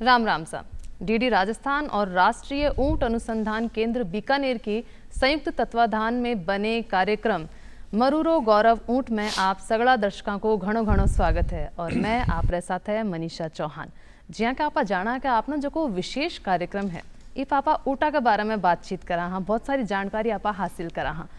राम राम सा। डीडी राजस्थान और राष्ट्रीय ऊंट अनुसंधान केंद्र बीकानेर की संयुक्त तत्वाधान में बने कार्यक्रम मरूरो गौरव ऊंट में आप सगड़ा दर्शकों को घणो घणो स्वागत है। और मैं आप रे साथ है मनीषा चौहान। जिया के आपा जाना कि आपने जो को विशेष कार्यक्रम है ये पापा ऊटा के बारे में बातचीत करा हाँ, बहुत सारी जानकारी आपा हासिल करा हाँ।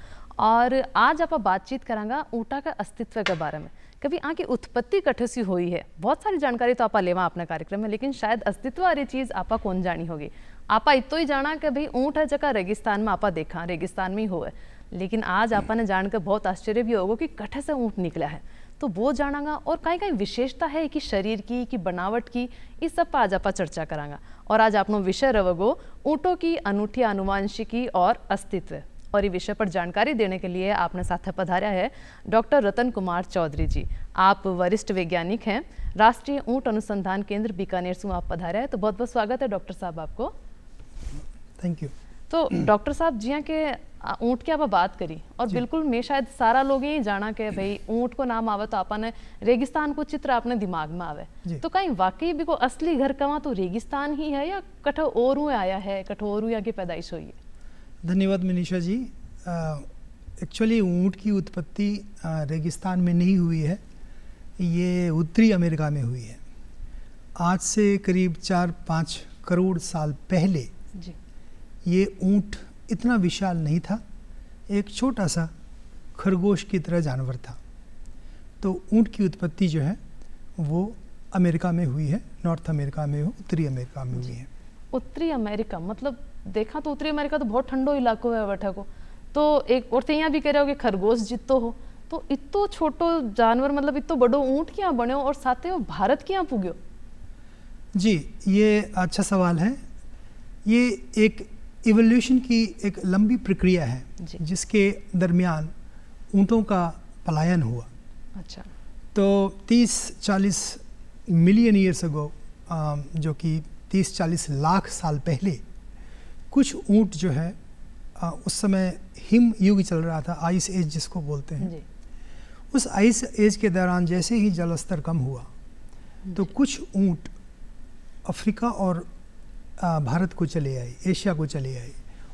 और आज आप बातचीत करांगा ऊटा के अस्तित्व के बारे में। कभी आके उत्पत्ति कठे सी हुई है, बहुत सारी जानकारी तो आपा लेवा अपने कार्यक्रम में, लेकिन शायद अस्तित्व वाली चीज आपा कौन जानी होगी। आपा इतो ही जाना कि भाई ऊंट है जगह रेगिस्तान में आपा देखा, रेगिस्तान में ही हुआ, लेकिन आज आपा ने जानकर बहुत आश्चर्य भी होगा कि कठे से ऊंट निकला है, तो वो जानागा। और कहीं कहीं विशेषता है कि शरीर की बनावट की, इस सब पर आज आपा चर्चा करांगा। और आज आपनो विषय रवगो ऊँटों की अनूठी आनुवांशिकी और अस्तित्व। और ये विषय पर जानकारी देने के लिए आपने साथ पधारा है डॉक्टर रतन कुमार चौधरी जी। आप वरिष्ठ वैज्ञानिक हैं, राष्ट्रीय ऊंट अनुसंधान केंद्र बीकानेर से आप पधारे हैं, तो बहुत बहुत स्वागत है डॉक्टर साहब आपको। Thank you. तो डॉक्टर साहब जी के ऊंट की आप बात करी, और बिल्कुल मैं शायद सारा लोग ही जाना कि भाई ऊंट को नाम आवे तो आपने रेगिस्तान को चित्र अपने दिमाग में आवे, तो कहीं वाकई भी को असली घर कहाँ तो रेगिस्तान ही है या कठो और आया है, कठोर या की पैदाइश हुई है? धन्यवाद मनीषा जी। एक्चुअली ऊंट की उत्पत्ति रेगिस्तान में नहीं हुई है, ये उत्तरी अमेरिका में हुई है। आज से करीब 4-5 करोड़ साल पहले जी। ये ऊंट इतना विशाल नहीं था, एक छोटा सा खरगोश की तरह जानवर था। तो ऊंट की उत्पत्ति जो है वो अमेरिका में हुई है, नॉर्थ अमेरिका में, उत्तरी अमेरिका में हुई है। उत्तरी अमेरिका मतलब देखा तो उत्तरी अमेरिका तो बहुत ठंडो इलाको है बैठा को, तो एक और यहाँ भी कह रहे हो कि खरगोश जितो हो, तो इतो छोटो जानवर मतलब इतो बड़ो ऊंट क्या बनो और साथे वो भारत क्या पुग्यो? जी, ये अच्छा सवाल है। ये एक इवोल्यूशन की एक लंबी प्रक्रिया है जिसके दरमियान ऊंटों का पलायन हुआ। अच्छा। तो 30-40 मिलियन ईयर्स अगो, जो कि 30-40 लाख साल पहले, कुछ ऊंट जो है उस समय हिम युग चल रहा था, आइस एज जिसको बोलते हैं। उस आइस एज के दौरान जैसे ही जल स्तर कम हुआ तो कुछ ऊंट अफ्रीका और भारत को चले आए, एशिया को चले आए,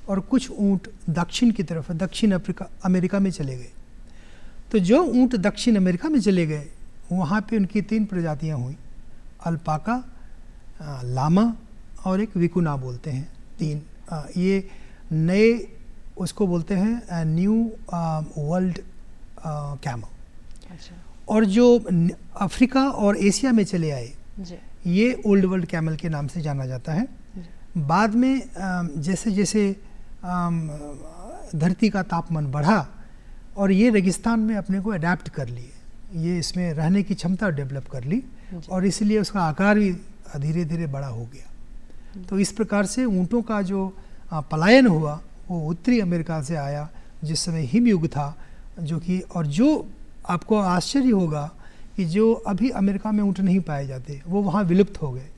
और कुछ ऊंट दक्षिण की तरफ, दक्षिण अमेरिका में चले गए। तो जो ऊंट दक्षिण अमेरिका में चले गए वहाँ पे उनकी 3 प्रजातियाँ हुई, अल्पाका, लामा और एक विकुना बोलते हैं। 3 ये नए उसको बोलते हैं न्यू वर्ल्ड कैमल। अच्छा। और जो अफ्रीका और एशिया में चले आए ये ओल्ड वर्ल्ड कैमल के नाम से जाना जाता है। बाद में जैसे जैसे धरती का तापमान बढ़ा और ये रेगिस्तान में अपने को अडेप्ट कर लिए, ये इसमें रहने की क्षमता डेवलप कर ली, और इसलिए उसका आकार भी धीरे धीरे बड़ा हो गया। तो इस प्रकार से ऊँटों का जो पलायन हुआ वो उत्तरी अमेरिका से आया, जिस समय हिमयुग था, जो कि, और जो आपको आश्चर्य होगा कि जो अभी अमेरिका में ऊँट नहीं पाए जाते वो वहाँ विलुप्त हो गए।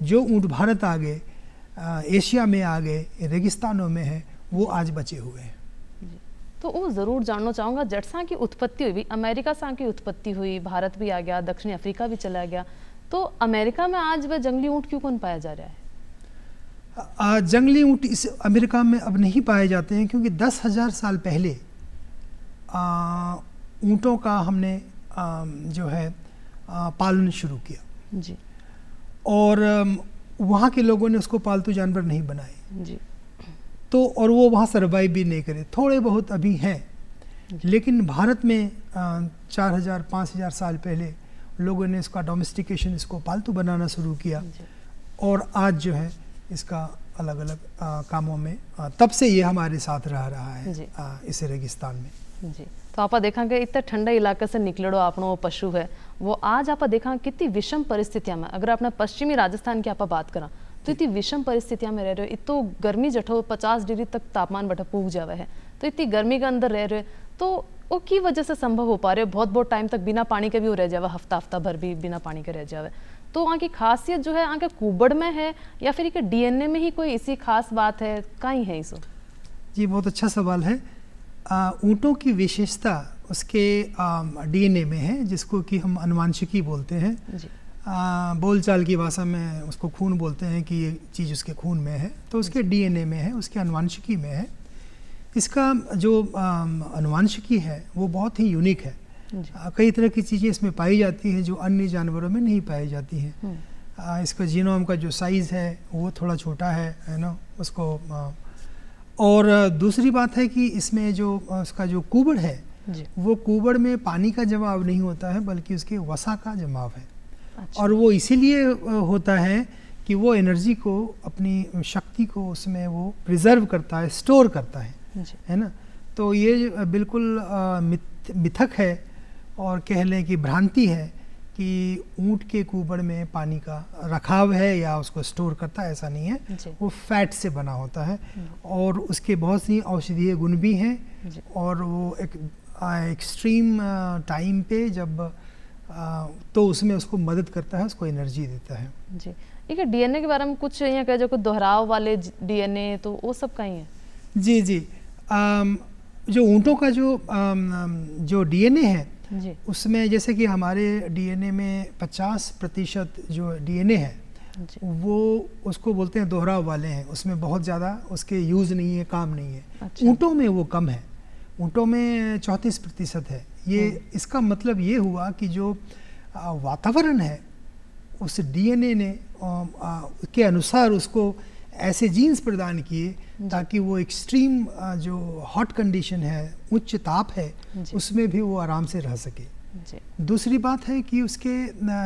जो ऊँट भारत आ गए, एशिया में आ गए, रेगिस्तानों में है, वो आज बचे हुए हैं। तो वो ज़रूर जानना चाहूँगा, जटसा की उत्पत्ति हुई, अमेरिका से की उत्पत्ति हुई, भारत भी आ गया, दक्षिणी अफ्रीका भी चला गया, तो अमेरिका में आज वह जंगली ऊँट क्यों कौन पाया जा रहा है? जंगली ऊँट इस अमेरिका में अब नहीं पाए जाते हैं, क्योंकि 10,000 साल पहले ऊँटों का हमने जो है पालन शुरू किया जी। और वहाँ के लोगों ने उसको पालतू जानवर नहीं बनाए जी। तो और वो वहाँ सर्वाइव भी नहीं करे, थोड़े बहुत अभी हैं, लेकिन भारत में 4,000-5,000 साल पहले लोगों ने इसका डोमेस्टिकेशन, इसको पालतू बनाना शुरू किया, और आज जो है इसका अलग अलग कामों में तब से ये हमारे साथ रहा है इस रेगिस्तान में। जी। तो आपा देखा कि इतना ठंडा इलाके से निकलड़ो आपनो पशु है, वो आज आपा देखा कितनी विषम परिस्थितियां में, अगर अपना पश्चिमी राजस्थान की आपा बात करा तो इतनी विषम परिस्थितियां में रह रहे हो, इतो गर्मी जठो 50 डिग्री तक तापमान बटा पूग जावे है, तो इतनी गर्मी के अंदर रह रहे, तो वो की वजह से संभव हो पा रहे हो? बहुत बहुत टाइम तक बिना पानी के भी वो रह जावे, हफ्ता भर भी बिना पानी के रह जावे, तो वहाँ की खासियत जो है आगे कुबड़ में है या फिर के डीएनए में ही कोई इसी खास बात है, कहीं है इसो? जी, बहुत अच्छा सवाल है। ऊँटों की विशेषता उसके डीएनए में है, जिसको कि हम आनुवांशिकी बोलते हैं। बोलचाल की भाषा में उसको खून बोलते हैं कि ये चीज़ उसके खून में है, तो उसके डीएनए में है, उसके आनुवंशिकी में है। इसका जो आनुवंशिकी है वो बहुत ही यूनिक है। कई तरह की चीज़ें इसमें पाई जाती हैं जो अन्य जानवरों में नहीं पाई जाती हैं। इसका जीनोम का जो साइज़ है वो थोड़ा छोटा है ना उसको। और दूसरी बात है कि इसमें जो उसका जो कुबड़ है वो कुबड़ में पानी का जमाव नहीं होता है बल्कि उसके वसा का जमाव है। अच्छा। और वो इसीलिए होता है कि वो एनर्जी को, अपनी शक्ति को उसमें वो प्रिजर्व करता है, स्टोर करता है ना। तो ये बिल्कुल मिथक है और कह लें कि भ्रांति है कि ऊंट के कुबड़ में पानी का रखाव है या उसको स्टोर करता है, ऐसा नहीं है। वो फैट से बना होता है और उसके बहुत सी औषधीय गुण भी हैं और वो एक एक्सट्रीम टाइम पे जब तो उसमें उसको मदद करता है, उसको एनर्जी देता है। जी, ठीक है। डीएनए के बारे में कुछ यहाँ कह जो कुछ दोहराव वाले डीएनए, तो वो सब कहीं है? जी जी, जो ऊँटों का जो डीएनए है जी, उसमें जैसे कि हमारे डीएनए में 50% जो डीएनए है वो उसको बोलते हैं दोहराव वाले हैं, उसमें बहुत ज़्यादा उसके यूज़ नहीं है, काम नहीं है। अच्छा। ऊँटों में वो कम है, ऊँटों में 34% है। ये इसका मतलब ये हुआ कि जो वातावरण है उस डीएनए ने के अनुसार उसको ऐसे जीन्स प्रदान किए ताकि वो एक्सट्रीम जो हॉट कंडीशन है, उच्च ताप है, उसमें भी वो आराम से रह सके। दूसरी बात है कि उसके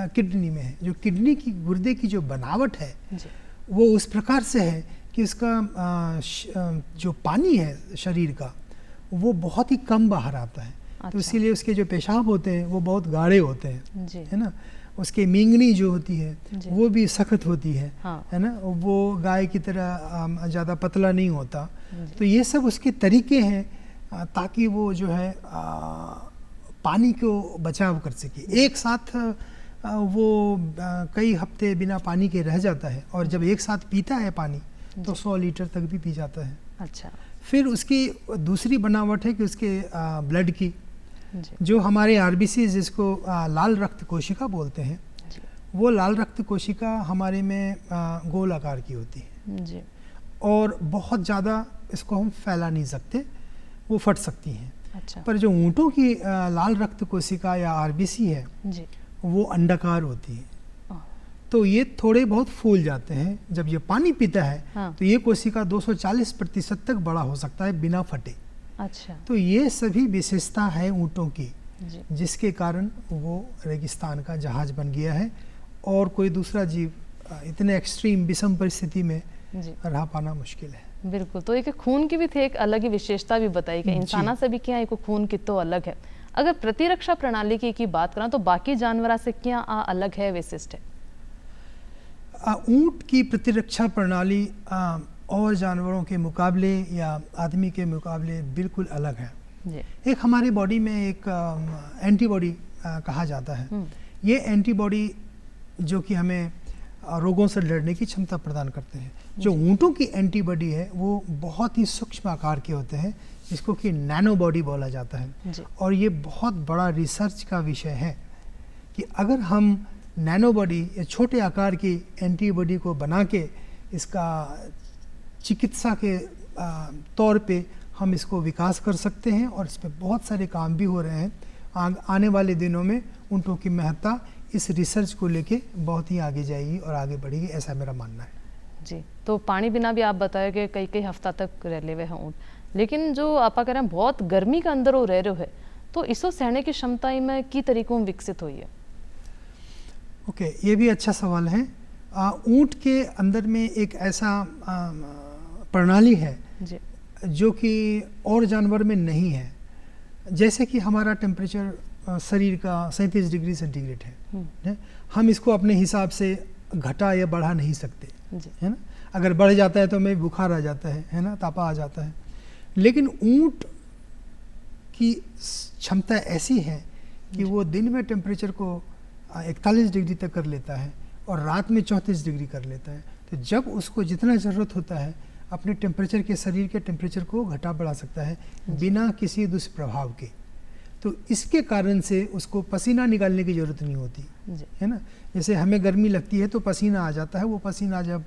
किडनी में है, जो किडनी की गुर्दे की जो बनावट है वो उस प्रकार से है कि उसका जो पानी है शरीर का वो बहुत ही कम बाहर आता है। अच्छा। तो इसीलिए उसके जो पेशाब होते हैं वो बहुत गाढ़े होते हैं, है ना। उसके मींगनी जो होती है वो भी सख्त होती है, हाँ। है ना, वो गाय की तरह ज़्यादा पतला नहीं होता। तो ये सब उसके तरीके हैं ताकि वो जो है पानी को बचाव कर सके। एक साथ वो कई हफ्ते बिना पानी के रह जाता है और जब एक साथ पीता है पानी तो 100 लीटर तक भी पी जाता है। अच्छा। फिर उसकी दूसरी बनावट है कि उसके ब्लड की जो हमारे आरबीसी जिसको लाल रक्त कोशिका बोलते हैं, वो लाल रक्त कोशिका हमारे में गोल आकार की होती है जी। और बहुत ज़्यादा इसको हम फैला नहीं सकते, वो फट सकती हैं। अच्छा। पर जो ऊँटों की लाल रक्त कोशिका या आरबीसी है जी, वो अंडाकार होती है। तो ये थोड़े बहुत फूल जाते हैं जब ये पानी पीता है। हाँ। तो ये कोशिका 240% तक बड़ा हो सकता है बिना फटे। अच्छा। तो ये सभी विशेषता है ऊँटों की जिसके कारण वो रेगिस्तान का जहाज बन गया है और कोई दूसरा जीव इतने एक्सट्रीम विषम परिस्थिति में रह पाना मुश्किल है। बिल्कुल। तो एक खून की भी थी एक अलग ही विशेषता भी बताई कि इंसाना से भी क्या एक खून कितो अलग है। अगर प्रतिरक्षा प्रणाली की बात करें तो बाकी जानवरों से क्या अलग है, विशिष्ट है? ऊँट की प्रतिरक्षा प्रणाली और जानवरों के मुकाबले या आदमी के मुकाबले बिल्कुल अलग है। एक हमारे बॉडी में एक एंटीबॉडी कहा जाता है। ये एंटीबॉडी जो कि हमें रोगों से लड़ने की क्षमता प्रदान करते हैं। जो ऊँटों की एंटीबॉडी है वो बहुत ही सूक्ष्म आकार के होते हैं, जिसको कि नैनो बॉडी बोला जाता है। और ये बहुत बड़ा रिसर्च का विषय है कि अगर हम नैनो बॉडी या छोटे आकार की एंटीबॉडी को बना के इसका चिकित्सा के तौर पे हम इसको विकास कर सकते हैं और इस पर बहुत सारे काम भी हो रहे हैं। आने वाले दिनों में ऊँटों की महत्ता इस रिसर्च को लेके बहुत ही आगे जाएगी और आगे बढ़ेगी, ऐसा मेरा मानना है जी। तो पानी बिना भी आप बताए कि कई हफ्ता तक रह ले हुए हैं ऊँट, लेकिन जो आप कह रहे हैं बहुत गर्मी के अंदर वो रह रहे है, तो इसको सहने की क्षमता में की तरीकों में विकसित हुई है? ओके, ये भी अच्छा सवाल है। ऊँट के अंदर में एक ऐसा प्रणाली है जो कि और जानवर में नहीं है। जैसे कि हमारा टेम्परेचर शरीर का 37 डिग्री सेंटीग्रेड है, हम इसको अपने हिसाब से घटा या बढ़ा नहीं सकते, है ना। अगर बढ़ जाता है तो हमें बुखार आ जाता है ना, तापा आ जाता है। लेकिन ऊँट की क्षमता ऐसी है कि वो दिन में टेम्परेचर को 41 डिग्री तक कर लेता है और रात में 34 डिग्री कर लेता है। तो जब उसको जितना ज़रूरत होता है अपने टेम्परेचर के, शरीर के टेम्परेचर को घटा बढ़ा सकता है बिना किसी दुष्प्रभाव के। तो इसके कारण से उसको पसीना निकालने की ज़रूरत नहीं होती जी। है ना। जैसे हमें गर्मी लगती है तो पसीना आ जाता है, वो पसीना जब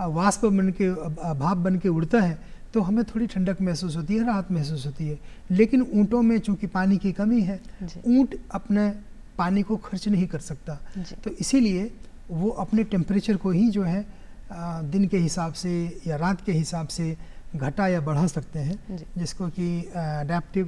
वाष्प बन के भाप बन के उड़ता है तो हमें थोड़ी ठंडक महसूस होती है, राहत महसूस होती है। लेकिन ऊँटों में चूँकि पानी की कमी है, ऊँट अपने पानी को खर्च नहीं कर सकता, तो इसीलिए वो अपने टेम्परेचर को ही जो है दिन के हिसाब से या रात के हिसाब से घटा या बढ़ा सकते हैं, जिसको कि एडेप्टिव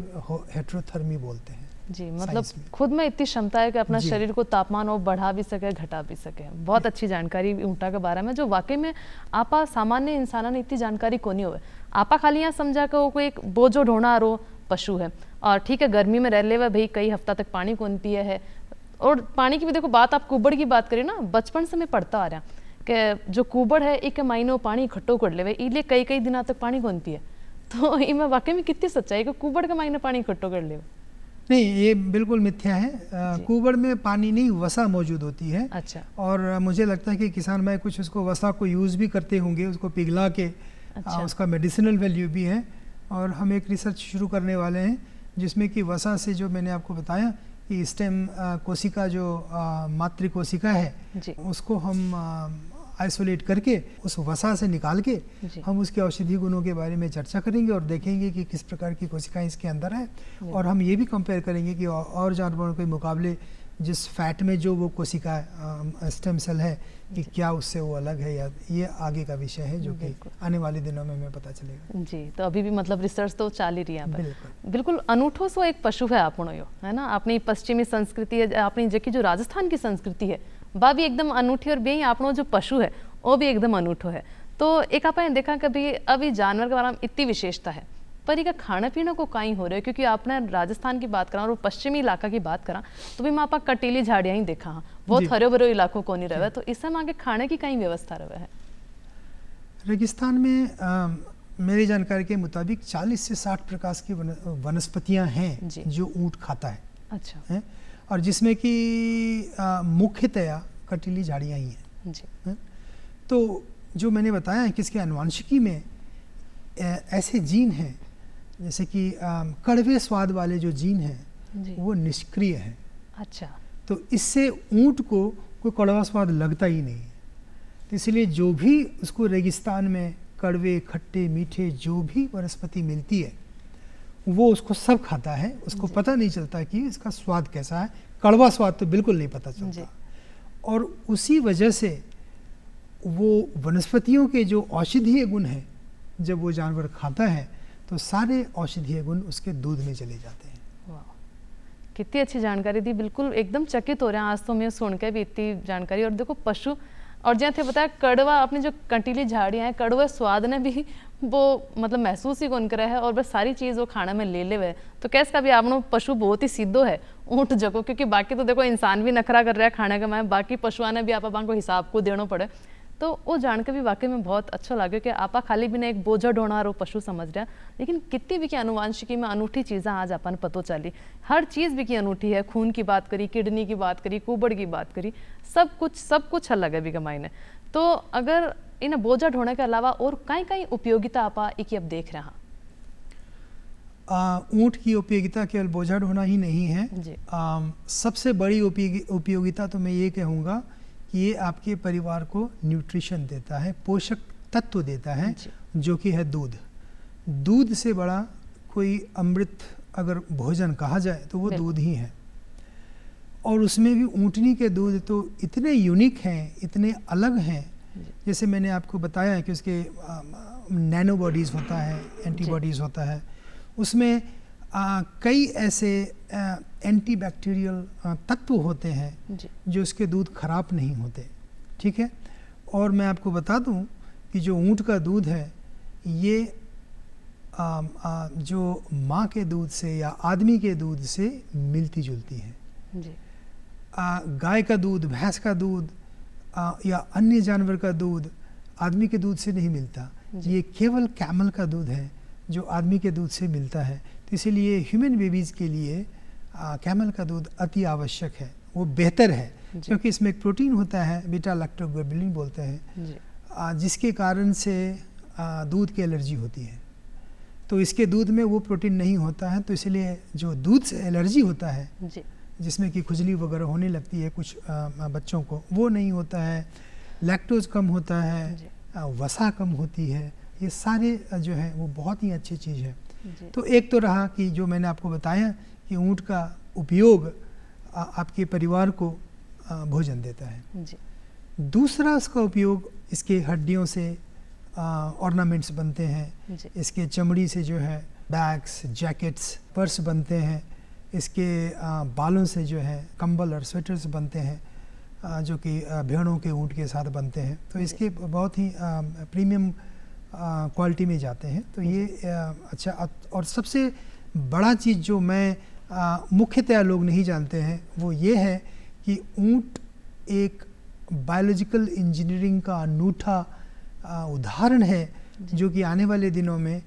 हेटेरोथर्मी बोलते हैं। जी, मतलब खुद में इतनी क्षमता है कि अपना शरीर को तापमान वो बढ़ा भी सके, घटा भी सके। बहुत अच्छी जानकारी ऊँटा के बारे में, जो वाकई में आपा सामान्य इंसान ने इतनी जानकारी को नहीं हुए। आपा खाली यहाँ समझा कि वो कोई एक बोझो ढोना रो पशु है, और ठीक है गर्मी में रह ले हुए भाई कई हफ्ता तक पानी कौन पिए है। और पानी की भी देखो बात, आप कुबड़ की बात करें ना, बचपन से मैं पढ़ता आ रहा कि जो कुबड़ है एक महीनों पानी इकट्ठो कर ले, इसलिए कई कई दिनों तक पानी कौन पिए। तो इनमें वाकई में कितनी सच्चाई है कि कुबड़ के महीने पानी इकट्ठो कर ले? नहीं, ये बिल्कुल मिथ्या है। कुबड़ में पानी नहीं, वसा मौजूद होती है। अच्छा। और मुझे लगता है कि किसान भाई कुछ उसको वसा को यूज़ भी करते होंगे, उसको पिघला के। अच्छा। उसका मेडिसिनल वैल्यू भी है। और हम एक रिसर्च शुरू करने वाले हैं जिसमें कि वसा से, जो मैंने आपको बताया कि स्टेम कोशिका जो मातृ कोशिका है, उसको हम आइसोलेट करके उस वसा से निकाल के हम उसके औषधीय गुणों के बारे में चर्चा करेंगे और देखेंगे कि किस प्रकार की कोशिकाएं इसके अंदर है। और हम ये भी कंपेयर करेंगे कि और जानवरों के मुकाबले जिस फैट में जो वो कोशिका स्टेम सेल है कि क्या उससे वो अलग है, या ये आगे का विषय है जो कि आने वाले दिनों में हमें पता चलेगा। जी, तो अभी भी मतलब रिसर्च तो चाल ही रही है। बिल्कुल अनूठो सो एक पशु है आपनो यो, है ना। अपनी पश्चिमी संस्कृति है, अपनी जो राजस्थान की संस्कृति है वह भी एकदम अनूठी, और भी आपनो जो पशु है वो भी एकदम अनूठो है। तो एक आपने देखा कभी अभी जानवर के बारे में इतनी विशेषता है, पर इनका खाना पीना को कहीं हो रहा है, क्योंकि आपने राजस्थान की बात करा और पश्चिमी इलाका की बात करा तो भी मैं आप कटीली झाड़ियाँ ही देखा, हाँ बहुत हरे भरे इलाकों को नहीं रहे। तो इस समय आगे खाने की कहीं व्यवस्था रहे है? रेगिस्तान में मेरी जानकारी के मुताबिक 40 से 60 प्रकार की वनस्पतियाँ हैं जो ऊँट खाता है। अच्छा है? और जिसमें कि मुख्यतया कटीली झाड़ियाँ ही हैं जी। तो जो मैंने बताया है कि इसके आनुवंशिकी में ऐसे जीन हैं, जैसे कि कड़वे स्वाद वाले जो जीन हैं वो निष्क्रिय हैं। अच्छा। तो इससे ऊँट को कोई कड़वा स्वाद लगता ही नहीं है। तो इसलिए जो भी उसको रेगिस्तान में कड़वे खट्टे मीठे जो भी वनस्पति मिलती है वो उसको सब खाता है। उसको पता नहीं चलता कि इसका स्वाद कैसा है, कड़वा स्वाद तो बिल्कुल नहीं पता चलता। और उसी वजह से वो वनस्पतियों के जो औषधीय गुण हैं, जब वो जानवर खाता है तो सारे औषधीय गुण उसके दूध में चले जाते हैं। वाह, कितनी अच्छी जानकारी दी। बिल्कुल एकदम चकित हो रहे हैं आज तो मैं सुन के भी इतनी जानकारी। और देखो पशु, और जैसे थे बताया कड़वा, अपनी जो कंटीली झाड़ियाँ हैं कड़वे स्वाद ने भी वो मतलब महसूस ही कौन करा है, और बस सारी चीज़ वो खाना में ले हुए। तो कैसे का भी आपनो पशु बहुत ही सीधो है ऊँट जगो, क्योंकि बाकी तो देखो इंसान भी नखरा कर रहा है खाने का, मैं बाकी पशुओं ने भी आप को हिसाब को देना पड़े। तो वो जान के भी वाकई में बहुत अच्छा लगे कि आपा खाली भी ने एक बोझा ढोणार वो पशु समझ रहा, लेकिन कितनी भी की अनुवांशिकी में अनूठी चीज़ें आज अपन पतो चली। हर चीज़ भी की अनूठी है, खून की बात करी, किडनी की बात करी, कुबड़ की बात करी, सब कुछ अलग है भी कमाई ने। तो अगर इन बोझा ढोने के अलावा और कहीं कहीं उपयोगिता आपा एक अब देख रहे हैं? ऊँट की उपयोगिता केवल बोझा ढोना ही नहीं है जी। सबसे बड़ी उपयोगिता तो मैं ये कहूँगा कि ये आपके परिवार को न्यूट्रिशन देता है, पोषक तत्व देता है, जो कि है दूध। दूध से बड़ा कोई अमृत अगर भोजन कहा जाए तो वो दूध ही है। और उसमें भी ऊँटनी के दूध तो इतने यूनिक हैं, इतने अलग हैं, जैसे मैंने आपको बताया है कि उसके नैनो बॉडीज़ होता है, एंटीबॉडीज़ होता है, उसमें कई ऐसे एंटी बैक्टीरियल तत्व होते हैं जो उसके दूध खराब नहीं होते। ठीक है। और मैं आपको बता दूं कि जो ऊँट का दूध है ये जो माँ के दूध से या आदमी के दूध से मिलती जुलती है जी। गाय का दूध, भैंस का दूध या अन्य जानवर का दूध आदमी के दूध से नहीं मिलता। ये केवल कैमल का दूध है जो आदमी के दूध से मिलता है। तो इसीलिए ह्यूमन बेबीज़ के लिए कैमल का दूध अति आवश्यक है, वो बेहतर है, क्योंकि इसमें एक प्रोटीन होता है, बीटा लैक्टोग्लोबुलिन बोलते हैं, जिसके कारण से दूध की एलर्जी होती है। तो इसके दूध में वो प्रोटीन नहीं होता है, तो इसलिए जो दूध से एलर्जी होता है जी जिसमें कि खुजली वगैरह होने लगती है कुछ बच्चों को, वो नहीं होता है। लैक्टोज कम होता है, वसा कम होती है, ये सारे जो है वो बहुत ही अच्छी चीज़ है। तो एक तो रहा कि जो मैंने आपको बताया कि ऊँट का उपयोग आपके परिवार को भोजन देता है जी। दूसरा उसका उपयोग इसके हड्डियों से ऑर्नामेंट्स बनते हैं, इसके चमड़ी से जो है बैग्स, जैकेट्स, पर्स बनते हैं, इसके बालों से जो है कंबल और स्वेटर्स बनते हैं जो कि भेड़ों के ऊँट के साथ बनते हैं। तो इसके बहुत ही प्रीमियम क्वालिटी में जाते हैं। तो ये अच्छा। और सबसे बड़ा चीज़ जो मैं मुख्यतया लोग नहीं जानते हैं वो ये है कि ऊँट एक बायोलॉजिकल इंजीनियरिंग का अनूठा उदाहरण है जो कि आने वाले दिनों में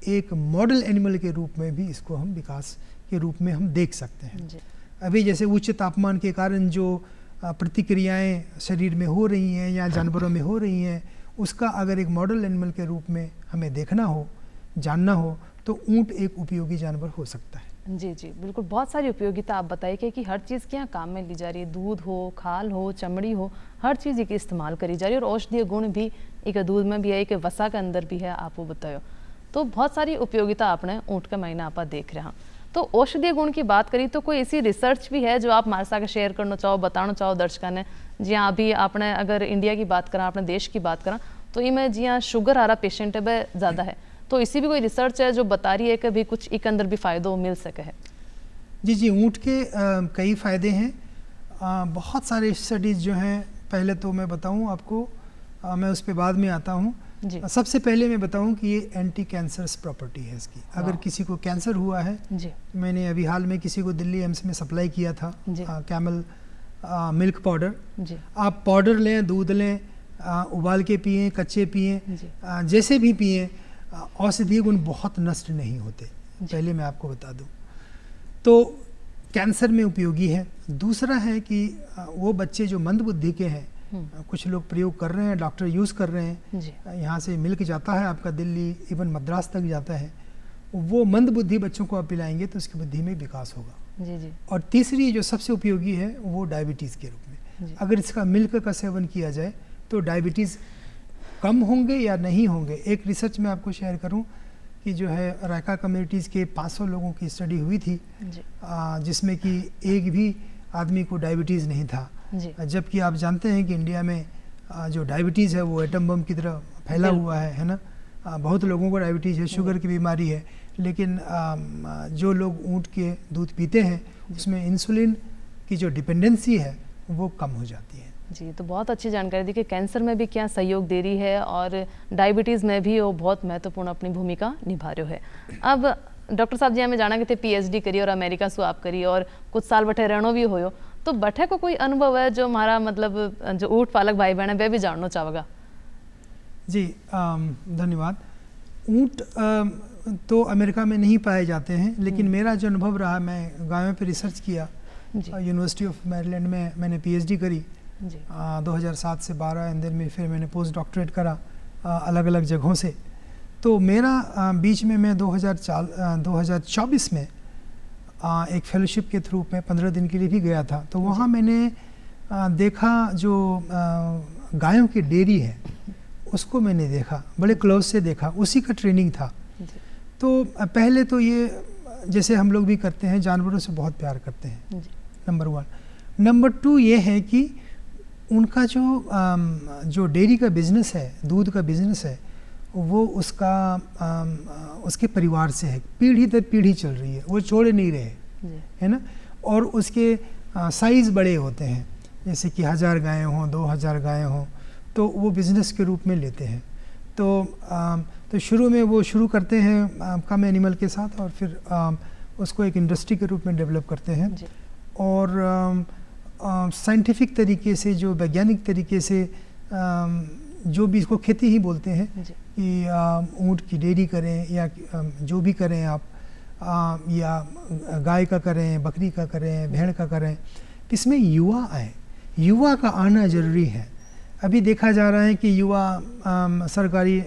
एक मॉडल एनिमल के रूप में भी इसको हम विकास के रूप में हम देख सकते हैं। अभी जैसे उच्च तापमान के कारण जो प्रतिक्रियाएं शरीर में हो रही हैं या जानवरों में हो रही हैं, उसका अगर एक मॉडल एनिमल के रूप में हमें देखना हो, जानना हो, तो ऊँट एक उपयोगी जानवर हो सकता है। जी जी बिल्कुल, बहुत सारी उपयोगिता आप बताइए कि हर चीज़ के यहाँ काम में ली जा रही है। दूध हो, खाल हो, चमड़ी हो, हर चीज़ की इस्तेमाल करी जा रही है और औषधीय गुण भी एक दूध में भी है, एक वसा के अंदर भी है, आपको बतायो। तो बहुत सारी उपयोगिता आपने ऊँट का महीना आप देख रहे हैं। तो औषधीय गुण की बात करी तो कोई ऐसी रिसर्च भी है जो आप हमारे साथ शेयर करना चाहो, बताना चाहो दर्शकों ने? जी हाँ, अभी आपने अगर इंडिया की बात करा, अपने देश की बात करा, तो इनमें जी हाँ शुगर आ रहा पेशेंट है वह ज़्यादा है, तो इसी भी कोई रिसर्च है जो बता रही है कि भी कुछ एक अंदर भी फ़ायदों मिल सके है? जी जी, ऊँट के कई फ़ायदे हैं, बहुत सारे स्टडीज़ जो हैं। पहले तो मैं बताऊं आपको, मैं उस पर बाद में आता हूं। सबसे पहले मैं बताऊं कि ये एंटी कैंसरस प्रॉपर्टी है इसकी। अगर किसी को कैंसर हुआ है, मैंने अभी हाल में किसी को दिल्ली एम्स में सप्लाई किया था कैमल मिल्क पाउडर। आप पाउडर लें, दूध लें, उबाल के पिएं, कच्चे पिएं, जैसे भी पिएं, औषधीय गुण बहुत नष्ट नहीं होते, पहले मैं आपको बता दूं। तो कैंसर में उपयोगी है। दूसरा है कि वो बच्चे जो मंद बुद्धि के हैं, कुछ लोग प्रयोग कर रहे हैं, डॉक्टर यूज़ कर रहे हैं, यहाँ से मिल्क जाता है आपका दिल्ली, इवन मद्रास तक जाता है, वो मंद बुद्धि बच्चों को आप पिलाएंगे तो उसकी बुद्धि में विकास होगा। जी। और तीसरी जो सबसे उपयोगी है वो डायबिटीज़ के रूप में। अगर इसका मिल्क का सेवन किया जाए तो डायबिटीज़ कम होंगे या नहीं होंगे। एक रिसर्च में आपको शेयर करूं कि जो है रायका कम्युनिटीज़ के 500 लोगों की स्टडी हुई थी, जिसमें कि एक भी आदमी को डायबिटीज़ नहीं था। जबकि आप जानते हैं कि इंडिया में जो डायबिटीज़ है वो एटम बम की तरह फैला हुआ है ना। बहुत लोगों को डायबिटीज़ है, शुगर की बीमारी है, लेकिन जो लोग ऊँट के दूध पीते हैं उसमें इंसुलिन की जो डिपेंडेंसी है वो कम हो जाती है। जी, तो बहुत अच्छी जानकारी दी कि कैंसर में भी क्या सहयोग दे रही है और डायबिटीज़ में भी वो बहुत महत्वपूर्ण अपनी भूमिका निभा रहे है। अब डॉक्टर साहब जी हमें जाना कि PhD करी और अमेरिका से आप करी और कुछ साल बठे रहनो भी हो, तो बठे को कोई अनुभव है जो हमारा मतलब जो ऊँट पालक भाई बहन है वे भी जानना चाहेगा? जी धन्यवाद। ऊँट तो अमेरिका में नहीं पाए जाते हैं, लेकिन मेरा जो अनुभव रहा, मैं गायों पे रिसर्च किया, यूनिवर्सिटी ऑफ मैरीलैंड में मैंने PhD करी 2007 से 12 एंड देन में फिर मैंने पोस्ट डॉक्टरेट करा अलग अलग जगहों से। तो मेरा बीच में मैं 2024 में एक फेलोशिप के थ्रू में 15 दिन के लिए भी गया था। तो वहाँ मैंने देखा जो गायों की डेयरी है उसको मैंने देखा, बड़े क्लोज से देखा, उसी का ट्रेनिंग था। तो पहले तो ये जैसे हम लोग भी करते हैं, जानवरों से बहुत प्यार करते हैं, नंबर 1। नंबर 2 ये है कि उनका जो डेयरी का बिज़नेस है, दूध का बिज़नेस है, वो उसके परिवार से है, पीढ़ी दर पीढ़ी चल रही है, वो छोड़ नहीं रहे, है ना। और उसके साइज़ बड़े होते हैं, जैसे कि 1000 गायें हों, 2000 गायें हों, तो वो बिज़नेस के रूप में लेते हैं। तो शुरू में वो शुरू करते हैं कम एनिमल के साथ और फिर उसको एक इंडस्ट्री के रूप में डेवलप करते हैं। और साइंटिफिक तरीके से, जो वैज्ञानिक तरीके से, जो भी इसको खेती ही बोलते हैं कि ऊँट की डेयरी करें या जो भी करें आप, या गाय का करें, बकरी का करें, भेड़ का करें, इसमें युवा आए, युवा का आना ज़रूरी है। अभी देखा जा रहा है कि युवा सरकारी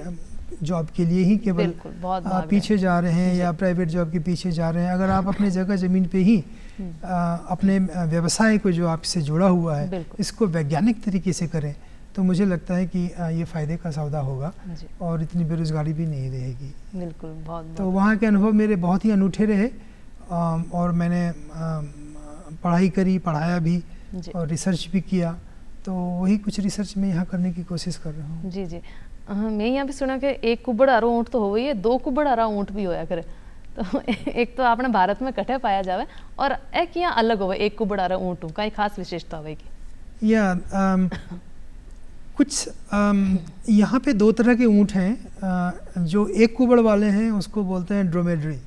जॉब के लिए ही केवल बिल्कुल, बहुत भाग रहे पीछे जा रहे हैं या प्राइवेट जॉब के पीछे जा रहे हैं। अगर आप अपने जगह ज़मीन पे ही अपने व्यवसाय को जो आपसे जुड़ा हुआ है बिल्कुल। इसको वैज्ञानिक तरीके से करें तो मुझे लगता है कि ये फ़ायदे का सौदा होगा जी, और इतनी बेरोज़गारी भी नहीं रहेगी। बिल्कुल, बहुत तो वहाँ के अनुभव मेरे बहुत ही अनूठे रहे और मैंने पढ़ाई करी, पढ़ाया भी जी, और रिसर्च भी किया। तो वही कुछ रिसर्च मैं यहाँ करने की कोशिश कर रहा हूँ। जी जी। मैं यहाँ भी सुना कि एक कुबड़ारो ऊँट तो हो गई है, दो कुबड़ारा ऊँट भी होया करे। तो एक तो आपने भारत में कटे पाया जावे और एक यहाँ अलग होवे एक कुबड़ारा ऊँट हूँ, कई खास विशेषता होगी? या कुछ यहाँ पे दो तरह के ऊँट हैं। जो एक कुबड़ वाले हैं उसको बोलते हैं ड्रोमेड्री,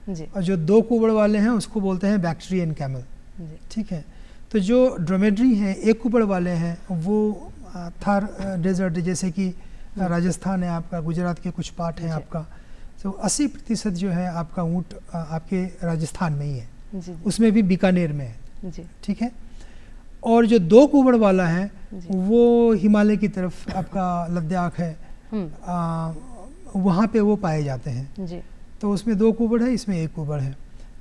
जी और जो दो कुबड़ वाले हैं उसको बोलते हैं बैक्ट्रियन कैमल। जी, ठीक है। तो जो ड्रोमेड्री हैं, एक कुबड़ वाले हैं, वो थार डेजर्ट जैसे कि राजस्थान है आपका, गुजरात के कुछ पार्ट हैं जी। आपका, तो 80% जो है आपका ऊँट आपके राजस्थान में ही है, जी, उसमें भी बीकानेर में है। जी, ठीक है। और जो दो कुबड़ वाला है जी। वो हिमालय की तरफ आपका लद्दाख है, वहाँ पे वो पाए जाते हैं। जी, तो उसमें दो कुबड़ है, इसमें एक कुबड़ है।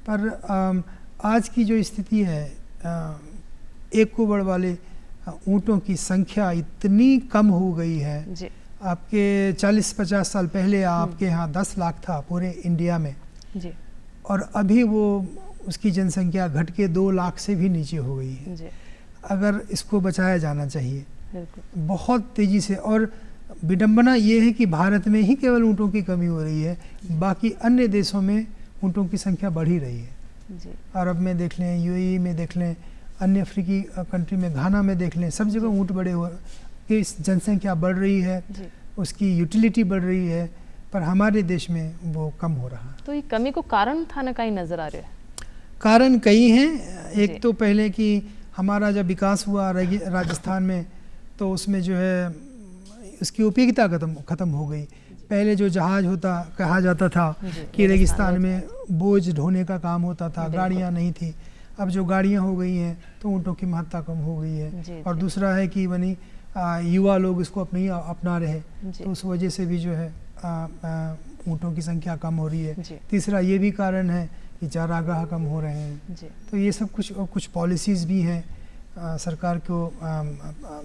पर आज की जो स्थिति है, एक कुबड़ वाले ऊँटों की संख्या इतनी कम हो गई है। जी, आपके 40-50 साल पहले आपके यहाँ 10 लाख था पूरे इंडिया में, जी, और अभी वो उसकी जनसंख्या घट के 2 लाख से भी नीचे हो गई है। जी, अगर इसको बचाया जाना चाहिए बिल्कुल, बहुत तेज़ी से। और विडंबना ये है कि भारत में ही केवल ऊँटों की कमी हो रही है, बाकी अन्य देशों में ऊँटों की संख्या बढ़ ही रही है। जी, अरब में देख लें, यूएई में देख लें, अन्य अफ्रीकी कंट्री में, घाना में देख लें, सब जगह ऊँट बड़े हो कि जनसंख्या बढ़ रही है, जी। उसकी यूटिलिटी बढ़ रही है, पर हमारे देश में वो कम हो रहा है। तो ये कमी को कारण था ना कहीं नजर आ रहा है? कारण कई हैं। जी। एक तो पहले कि हमारा जब विकास हुआ राजस्थान में, तो उसमें जो है उसकी उपयोगिता ख़त्म हो गई। पहले जो जहाज़ होता कहा जाता था जी, कि रेगिस्तान रेगिस्तान में बोझ ढोने का काम होता था, बिल्कुल। गाड़ियाँ नहीं थी। अब जो गाड़ियाँ हो गई हैं तो ऊँटों की महत्ता कम हो गई है। जी, और जी। दूसरा है कि बनी युवा लोग इसको अपना रहे, जी। तो उस वजह से भी जो है ऊँटों की संख्या कम हो रही है। जी। तीसरा ये भी कारण है कि चारागाह कम हो रहे हैं। जी, तो ये सब कुछ पॉलिसीज़ भी हैं, सरकार को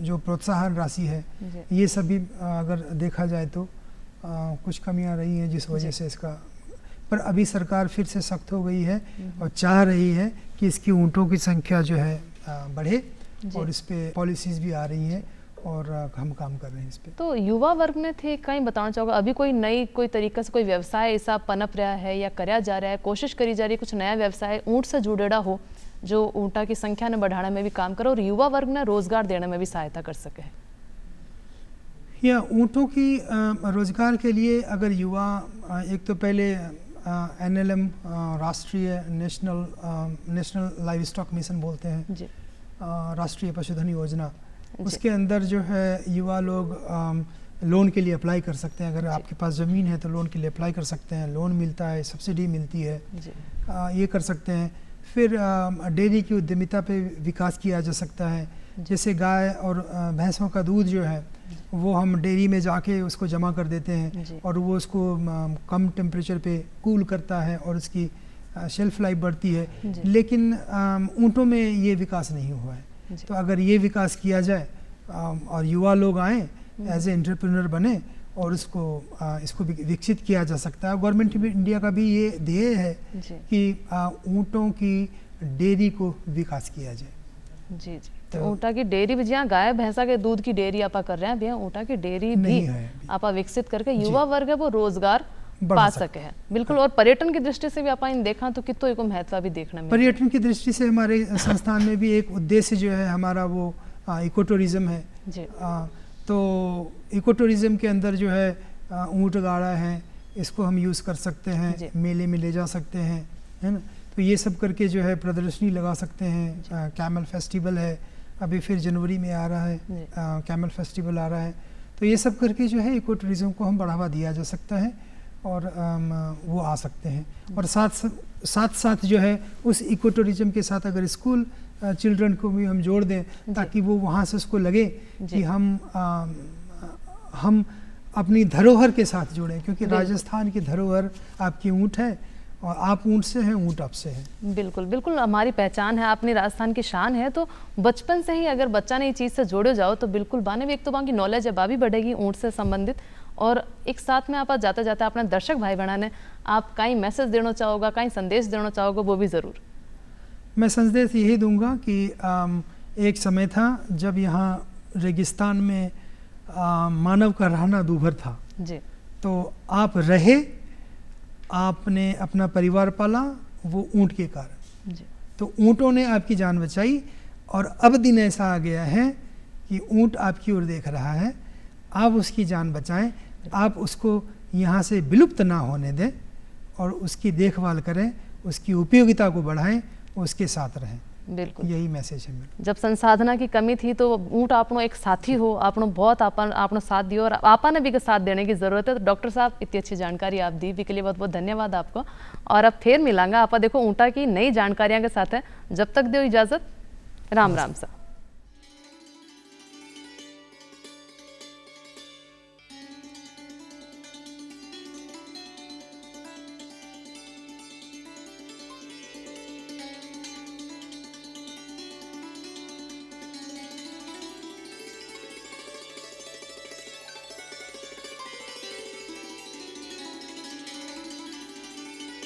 जो प्रोत्साहन राशि है, जी, ये सब भी अगर देखा जाए तो कुछ कमियां रही हैं जिस वजह से इसका। पर अभी सरकार फिर से सख्त हो गई है और चाह रही है कि इसकी ऊँटों की संख्या जो है बढ़े, जी। और इस पे पॉलिसीज़ भी आ रही हैं और हम काम कर रहे हैं इस पे। तो युवा वर्ग ने थे कहीं बताना चाहोगे अभी कोई तरीका से कोई व्यवसाय ऐसा पनप रहा है या करया जा रहा है, कोशिश करी जा रही है कुछ नया व्यवसाय ऊँट से जुड़ेड़ा हो जो ऊँटा की संख्या ने बढ़ाने में भी काम करे और युवा वर्ग ने रोजगार देने में भी सहायता कर सके? या ऊँटों की रोज़गार के लिए अगर युवा एक तो पहले NLM राष्ट्रीय नेशनल लाइव स्टॉक मिशन बोलते हैं, जी, राष्ट्रीय पशुधन योजना, जी। उसके अंदर जो है युवा लोग लोन के लिए अप्लाई कर सकते हैं। अगर आपके पास ज़मीन है तो लोन के लिए अप्लाई कर सकते हैं, लोन मिलता है, सब्सिडी मिलती है, जी, ये कर सकते हैं। फिर डेयरी की उद्यमिता पे विकास किया जा सकता है। जैसे गाय और भैंसों का दूध जो है वो हम डेयरी में जाके उसको जमा कर देते जी। हैं और वो उसको कम टेम्परेचर पे कूल करता है और उसकी शेल्फ लाइफ बढ़ती है। जी। लेकिन ऊँटों में ये विकास नहीं हुआ है। जी। तो अगर ये विकास किया जाए और युवा लोग आएँ, एज ए एंटरप्रेन्योर बने और इसको विकसित किया जा सकता है। गवर्नमेंट इंडिया का भी ये ध्येय है जी, कि ऊँटों की डेयरी को विकास किया जाए। जी, जी। तो ऊँटा की डेयरी भी जहाँ गाय भैंसा के दूध की डेयरी आपा कर रहे हैं भैया, ऊँटा की डेयरी भी नहीं है अभी। आपा विकसित करके युवा वर्ग है वो रोजगार बढ़ा पा सकते सके हैं। बिल्कुल। और पर्यटन की दृष्टि से भी आप इन देखा तो कितना को महत्व भी देखने में। पर्यटन की दृष्टि से हमारे संस्थान में भी एक उद्देश्य जो है हमारा वो इको टूरिज्म है। जी, तो इको टूरिज्म के अंदर जो है ऊँट गाड़ा है, इसको हम यूज़ कर सकते जी। हैं, मेले में ले जा सकते हैं, है ना। तो ये सब करके जो है प्रदर्शनी लगा सकते हैं। कैमल फेस्टिवल है, अभी फिर जनवरी में आ रहा है, जी। कैमल फेस्टिवल आ रहा है। तो ये सब करके जो है इको टूरिज्म को हम बढ़ावा दिया जा सकता है और वो आ सकते हैं। और साथ जो है उस इको टूरिज्म के साथ अगर स्कूल चिल्ड्रन को भी हम जोड़ दें ताकि वो वहाँ से उसको लगे जी। कि हम अपनी धरोहर के साथ जुड़ें, क्योंकि बिल्कुल। राजस्थान की धरोहर आपकी ऊँट है और आप ऊँट से हैं, ऊँट आपसे है। बिल्कुल बिल्कुल, हमारी पहचान है, अपनी राजस्थान की शान है। तो बचपन से ही अगर बच्चा ने ये चीज़ से जोड़े जाओ तो बिल्कुल बाने एक तो बाकी नॉलेज है भी बढ़ेगी ऊँट से संबंधित। और एक साथ में आप जाते जाते अपने दर्शक भाई बहना ने आप कहीं मैसेज देना चाहोगा, कहीं संदेश देना चाहोगे, वो भी ज़रूर। मैं संदेश यही दूंगा कि एक समय था जब यहाँ रेगिस्तान में मानव का रहना दूभर था जी। तो आप रहे, आपने अपना परिवार पाला, वो ऊँट के कारण। जी। तो ऊँटों ने आपकी जान बचाई और अब दिन ऐसा आ गया है कि ऊँट आपकी ओर देख रहा है, आप उसकी जान बचाएं, आप उसको यहाँ से विलुप्त ना होने दें और उसकी देखभाल करें, उसकी उपयोगिता को बढ़ाएं, उसके साथ रहें। बिल्कुल, यही मैसेज है मेरा। जब संसाधना की कमी थी तो ऊँट आपनो एक साथी हो, आपनो बहुत आपनो साथ दियो और आपा ने भी साथ देने की ज़रूरत है। तो डॉक्टर साहब इतनी अच्छी जानकारी आप दी भी के लिए बहुत बहुत धन्यवाद आपको। और अब फिर मिलांगा आपा देखो ऊँटा की नई जानकारियाँ के साथ है। जब तक दो इजाज़त, राम राम सा।